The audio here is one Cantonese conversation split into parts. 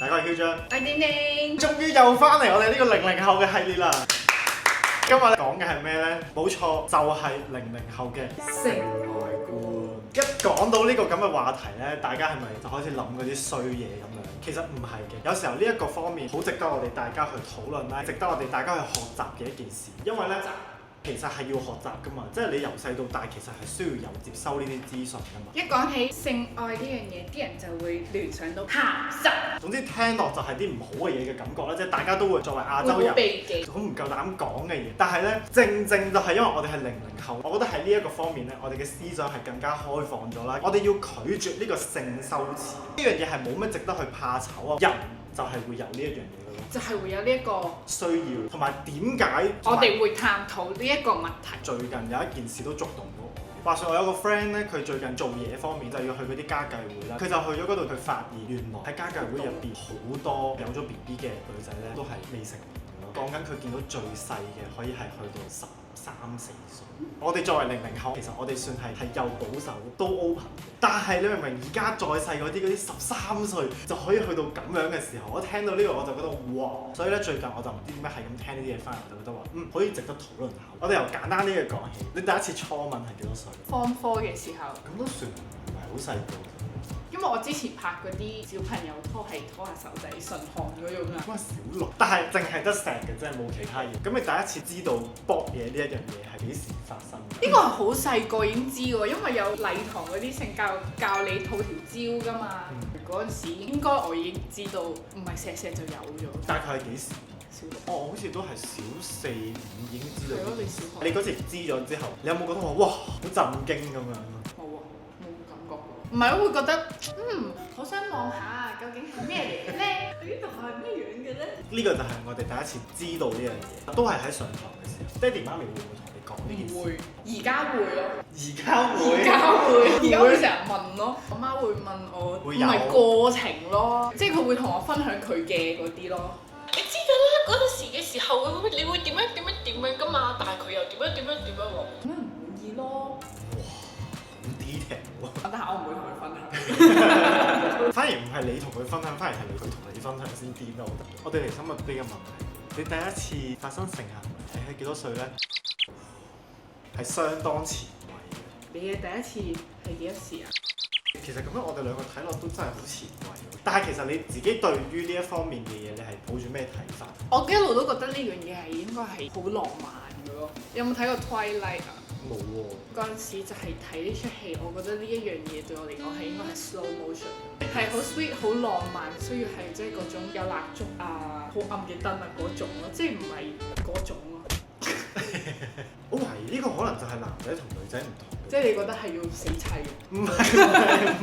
大家係囂張，我係丁丁，終於又翻嚟我哋呢個00後嘅系列啦。今日講嘅係咩呢？冇錯，就係00後嘅性愛觀。一講到呢個咁嘅話題呢，大家係咪就開始諗嗰啲衰嘢咁樣？其實唔係嘅，有時候呢一個方面好值得我哋大家去討論啦，值得我哋大家去學習嘅一件事，因為呢。其實係要學習㗎嘛，即係你由細到大其實係需要有接收呢啲資訊㗎嘛。一講起性愛呢樣嘢，啲人就會聯想到鹹濕。總之聽落就係啲唔好嘅嘢嘅感覺啦，即係大家都會作為亞洲人好唔夠膽講嘅嘢。但係呢，正就係因為我哋係00後，我覺得喺呢一個方面呢，我哋嘅思想係更加開放咗啦。我哋要拒絕呢個性羞恥，呢樣嘢係冇乜值得去怕醜啊。人就係會有呢一樣嘢。就係會有呢一個需要，同埋點解我哋會探討呢一個問題。最近有一件事都觸動到我。話說我有個 friend 咧，佢最近做嘢方面就要去嗰啲家計會啦，佢就去咗嗰度，佢發現原來喺家計會入邊好多有咗 BB 嘅女仔咧，都係未成年咯。講緊佢見到最細嘅可以係去到13、14歲。我哋作為00後，其實我哋算係又保守都 open 嘅。但係你明唔明？而家再細嗰啲13歲就可以去到咁樣嘅時候，我聽到呢個我就覺得哇！所以咧最近我就唔知點解係咁聽呢啲嘢翻嚟，就覺得話可以值得討論下。我哋由簡單啲嘅講起，你第一次初吻係幾多歲Form 4嘅時候，咁都算唔係好細個。因為我之前拍嗰啲小朋友拖係拖下手仔純汗嗰種啊。哇！小六，但係淨係得錫嘅啫，冇其他嘢。咁你第一次知道搏嘢呢一樣嘢係幾時發生嘅？呢個係好細個已經知喎，因為有禮堂嗰啲性教育教你套條蕉㗎嘛。嗰陣時應該我已經知道，唔係錫就有咗。大概係幾時？小六。我好似都係小4、5已經知道。係咯，你小學。你嗰時知咗之後，你有冇覺得話哇好震驚咁樣？冇啊，冇感覺。唔係，我會覺得好想望下究竟係咩嚟咧？呢度係咩樣嘅咧？呢個就係我哋第一次知道呢樣嘢，都係喺上堂嘅時候。爹哋媽咪會唔會同你講呢件事？會，而家會咯。而家會。而家會成日問咯。我媽會問我，唔係過程咯，即係佢會同我分享佢嘅嗰啲咯。你知㗎啦，嗰陣時嘅時候，你會點樣㗎嘛？但係佢又點樣喎？咁咪唔滿意咯。哇，好 detail 喎！但係我唔會同佢分享。反而唔係你同佢分享，反而係佢同你分享先癲咯。我哋嚟深入啲嘅問題，你第一次發生性行為係幾多歲咧？係相當前衛嘅。你嘅第一次係幾多時啊？其實咁樣我哋兩個睇落都真係好前衛，但係其實你自己對於呢一方面嘅嘢，你係抱住咩睇法？我一路都覺得呢樣嘢係應該係好浪漫嘅咯。有冇睇過 Twilight 啊？冇喎。嗰陣時就係睇呢出戲，我覺得呢一樣嘢對我嚟講係應該係 slow motion，係好 sweet 好浪漫，需要係即係嗰種有蠟燭啊、好暗嘅燈啊嗰種咯，即係唔係嗰種咯。我懷疑呢個可能就係男仔同女仔唔同。即係你覺得係要死砌嘅？唔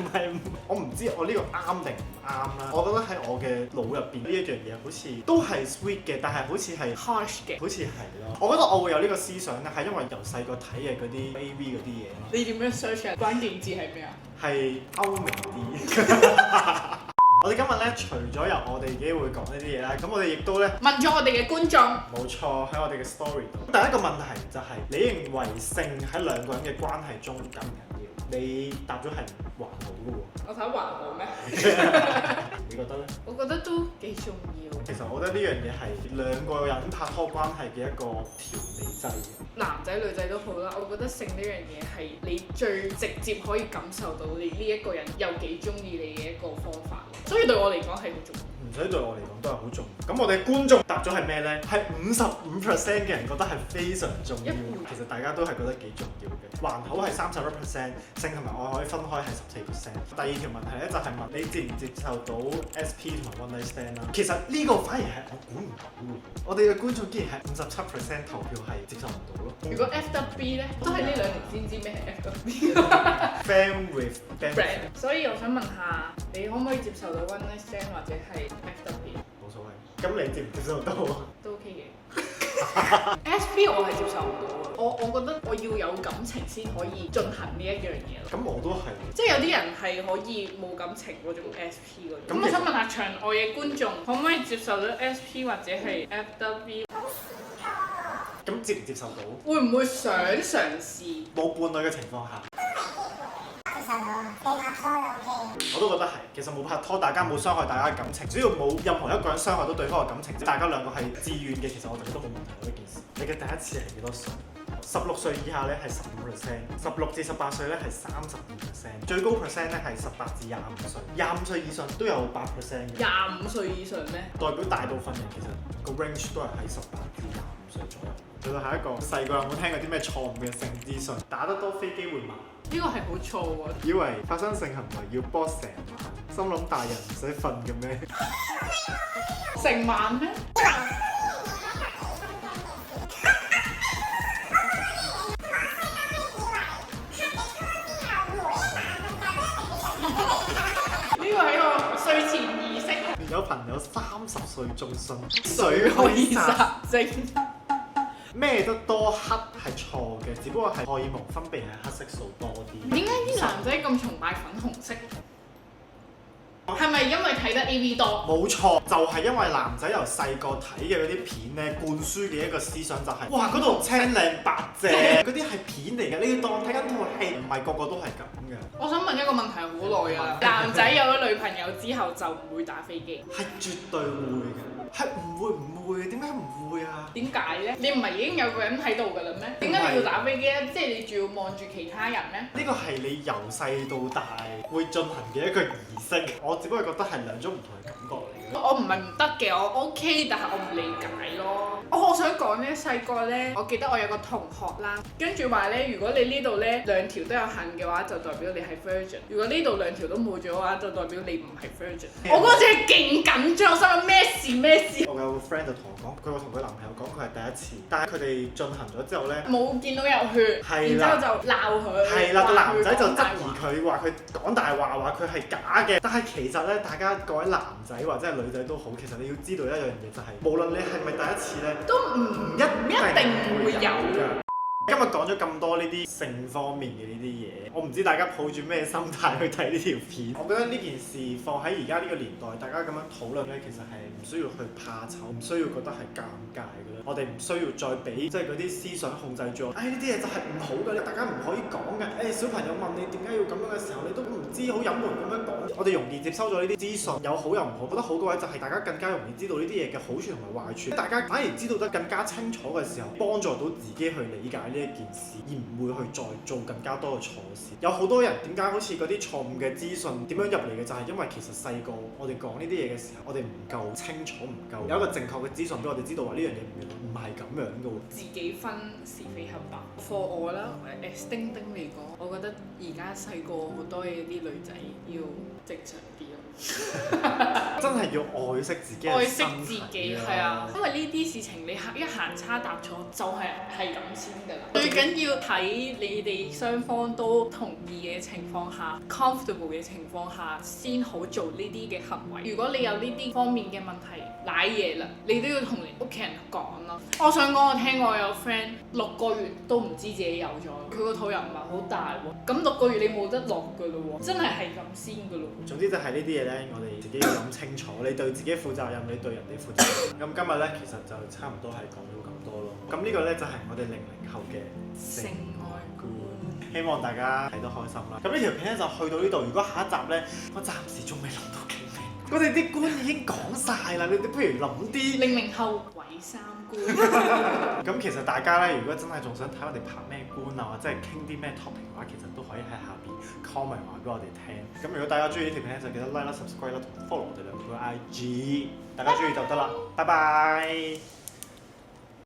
係，我唔知我呢個啱定唔啱啦。我覺得喺我嘅腦入邊呢一樣嘢好似都係 sweet 嘅，但係好似係 harsh 嘅。好似係咯。我覺得我會有呢個思想咧，係因為由細個睇嘅嗰啲 AV 嗰啲嘢咯。你點樣 search 啊？關鍵字係咩啊？係歐美啲。我哋今日咧，除咗由我哋自己會講呢啲嘢啦，咁我哋亦都咧問咗我哋嘅觀眾。冇錯，喺我哋嘅 story 度。第一個問題就係、你認為性喺兩個人嘅關係中緊唔緊要？你答咗係還好嘅喎。我睇還好咩？你覺得咧？我覺得都幾重要。其實我覺得呢樣嘢係兩個人拍拖關係嘅一個調味劑嘅。男仔女仔都好啦，我覺得性呢樣嘢係你最直接可以感受到你呢一個人有幾中意你嘅一個方法，所以對我嚟講係好重要。唔使對我嚟講都係好重要。咁我哋觀眾答咗係咩呢？係55%嘅人覺得係非常重要。其實大家都係覺得幾重要嘅。還好係31%，性同埋愛可以分開係14%。第二條問題咧就係問你接唔接受到 SP 同埋 One Night Stand 啦。其實呢個反而係我估唔到喎。我哋嘅觀眾竟然係57%投票係接受唔到咯。如果 FWB 咧，都係呢兩年先知咩係 FWB。Friend with benefit。所以我想問下，你可唔可以接受到 One Night Stand 或者係 FWB？冇所謂。咁你接唔接受到啊？都 OK 嘅。SP 我係接受唔到啊！我覺得我要有感情先可以進行呢一樣嘢咯。咁我都係。即係有啲人係可以冇感情嗰種 SP 嗰種。咁我想問下場外嘅觀眾，可唔可以接受到 SP 或者係 FWB？咁接唔接受到？會唔會想嘗試？冇伴侶嘅情況下。上我，你拍拖就 OK。我都覺得係，其實冇拍拖，大家冇傷害大家嘅感情，只要冇任何一個人傷害到對方嘅感情，大家兩個係自願嘅，其實我哋都冇問題呢件事。你嘅第一次係幾多歲？16歲以下咧係15%，16至18歲咧係32%，最高 percent 咧係18至25歲，25歲以上都有8% 嘅。25歲以上咩？代表大部分人其實個 range 都係喺18至25歲左右。去到下一個，細個有冇聽過啲咩錯誤嘅性資訊？打得多飛機會麻，呢個係好錯喎。以為發生性行為要波成晚，心諗大人唔使瞓嘅咩？成晚咩？呢個係一個睡前儀式。有朋友30歲仲信水可以殺精。咩都多黑係錯嘅，只不過係荷爾蒙分泌係黑色素多啲。點解啲男仔咁崇拜粉紅色？係咪因為睇得 AV 多？冇錯，就係因為男仔由細個睇嘅嗰啲片咧，灌輸嘅一個思想就係、哇嗰度青靚白淨，嗰啲係片嚟嘅，你要當睇緊套戲，唔係個個都係咁嘅。我想問一個問題好耐㗎啦，男仔有咗女朋友之後就唔會打飛機？係絕對會嘅，係唔會？點解唔會啊？點解咧？你唔係已經有個人喺度㗎啦咩？點解你要打飛機咧？即係你仲要望住其他人咩？呢個係你由細到大會進行嘅一個儀式，我只不過覺得係兩種唔同嘅感覺嚟嘅。我唔係唔得嘅，我 OK，但係我唔理解咯。我想講咧，細個咧，我記得我有個同學啦，跟住話咧，如果你呢度咧兩條都有痕嘅話，就代表你係 virgin；如果呢度兩條都冇咗嘅話，就代表你唔係 virgin。我嗰陣時係勁緊張，我心諗咩事？我有個 friend 就同我講，佢話同佢男朋友講佢係第一次，但係佢哋進行咗之後咧，冇見到有血，然之後就鬧佢。係啦，個男仔就質疑話佢話佢講大話，話佢係假嘅。但係其實咧，大家各位男仔或者係女仔都好，其實你要知道一樣嘢就係、無論你係咪第一次咧，都唔一定會有㗎。今日講咗咁多呢啲性方面嘅呢啲嘢，我唔知大家抱住咩心態去睇呢條片。我覺得呢件事放喺而家呢個年代，大家咁樣討論咧，其實係唔需要去怕醜，唔需要覺得係尷尬嘅咧。我哋唔需要再俾即係嗰啲思想控制住我。呢啲嘢就係唔好嘅，大家唔可以講嘅。小朋友問你點解要咁樣嘅時候，你都唔知，好隱瞞咁樣講。我哋容易接收咗呢啲資訊，有好有唔好。覺得好嘅位就係大家更加容易知道呢啲嘢嘅好處同埋壞處。大家反而知道得更加清楚嘅時候，幫助到自己去理解呢一件事，而唔會去再做更加多嘅錯事。有好多人點解好似嗰啲錯誤嘅資訊點樣入嚟嘅，就係因為其實細個我哋講呢啲嘢嘅時候，我哋唔夠清楚，唔夠有一個正確嘅資訊俾我哋知道話呢樣嘢唔係咁樣嘅喎。自己分是非黑白。課我啦，丁丁嚟講，我覺得而家細個好多嘢啲女仔要正常啲咯。真係要愛惜自己嘅愛惜身體自己係啊，因為呢啲事情你一行差踏錯就係咁先㗎啦。最緊要睇你哋雙方都同意嘅情況下 ，comfortable 嘅情況下，先好做呢啲嘅行為。如果你有呢啲方面嘅問題，賴嘢啦，你都要同你屋企人講咯。我想講，我聽過有 friend 6個月都唔知自己有咗，佢個肚又唔係好大喎。咁6個月你冇得落㗎咯喎，真係咁先㗎咯。總之就係呢啲嘢咧，我哋自己要諗清楚，你對自己負責任，你對人哋負責任。咁今日咧，其實就差唔多係講到咁多咯。咁呢個咧就係我哋00後嘅性愛觀，希望大家睇得開心啦。咁呢條片咧就去到呢度，如果下一集咧，我暫時仲未諗到幾名，我哋啲觀已經講晒啦，你哋不如諗啲00後毀三觀。咁其實大家咧，如果真係仲想睇我哋拍咩觀啊，或者係傾啲咩 topic 嘅話，其實都可以喺下邊 comment 話俾我哋聽。咁如果大家中意呢條片咧，就記得 like 啦、subscribe 啦同 follow 我哋兩個 IG。大家中意就得啦，拜拜。